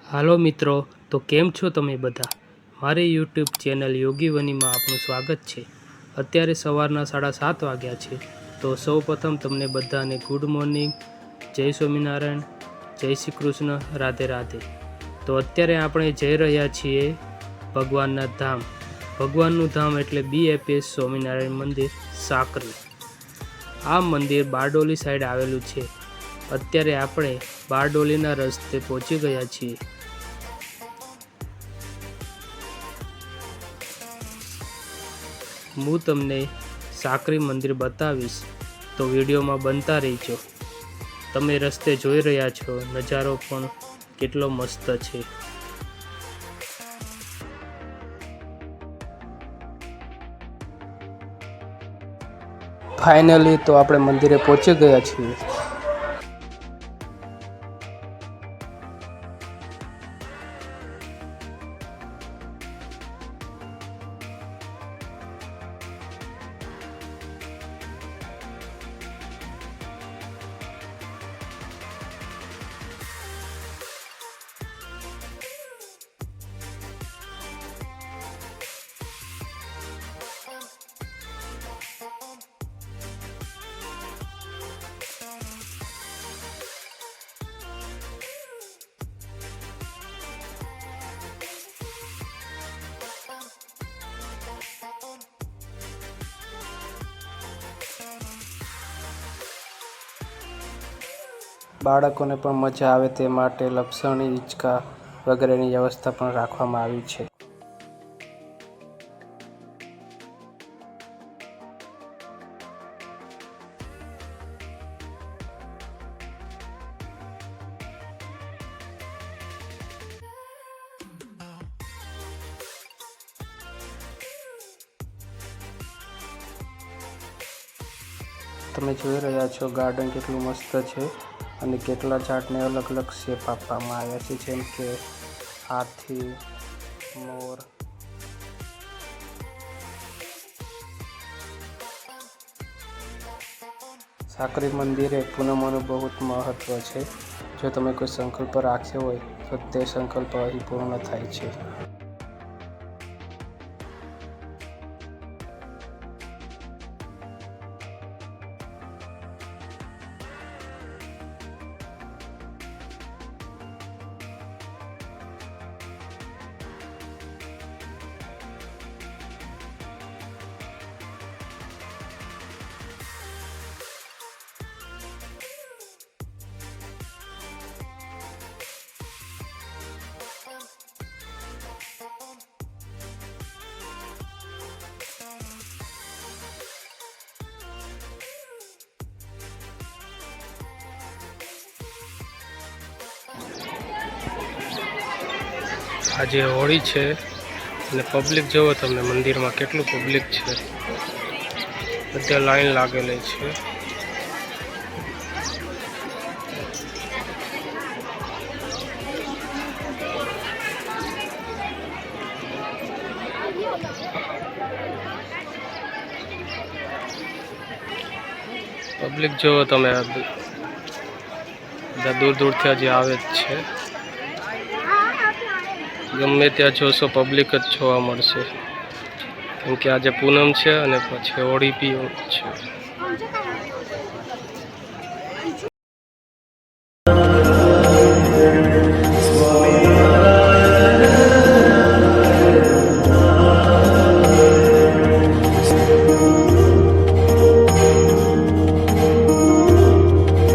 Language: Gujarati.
હાલો મિત્રો, તો કેમ છો તમે બધા? મારી યુટ્યુબ ચેનલ યોગી વનીમાં આપનું સ્વાગત છે. અત્યારે સવારના 7:30 વાગ્યા છે. તો સૌપ્રથમ તમને બધાને ગુડ મોર્નિંગ, જય સ્વામિનારાયણ, જય શ્રી કૃષ્ણ, રાધે રાધે. તો અત્યારે આપણે જઈ રહ્યા છીએ ભગવાનના ધામ. ભગવાનનું ધામ એટલે BFS સ્વામિનારાયણ મંદિર સાકરી. આ મંદિર બારડોલી સાઈડ આવેલું છે. અત્યારે આપણે બારડોલીના રસ્તે પહોંચી ગયા છીએ. હું તમને સાકરી મંદિર બતાવીશ, તો વિડીયોમાં બનતા રહેજો. તમે રસ્તે જોઈ રહ્યા છો, નજારો પણ કેટલો મસ્ત છે. ફાઇનલી તો આપણે મંદિરે પહોંચી ગયા છીએ. બાળકોને પણ મજા આવે તે માટે લપસણી, હિંચકા વગેરેની વ્યવસ્થા પણ રાખવામાં આવી છે. તમે જોઈ રહ્યા છો ગાર્ડન કેટલું મસ્ત છે અને કેટલા ઝાડને અલગ અલગ શેપ આપવામાં આવ્યા છે, જેમ કે હાથી, મોર. સાકરી મંદિરે પૂનમનું બહુ જ મહત્વ છે. જો તમે કોઈ સંકલ્પ રાખ્યો હોય તો તે સંકલ્પ અહીં પૂર્ણ થાય છે. આજે હોળી છે અને પબ્લિક જોવો તમે મંદિરમાં કેટલું પબ્લિક છે. બધા લાઈન લાગેલી છે. પબ્લિક જોવો તમે, બધા દૂર દૂરથી હજી આવે જ છે. ગમે ત્યાં જોશો પબ્લિક જ જોવા મળશે, કેમ કે આજે પૂનમ છે અને પછી હોળી બી છે.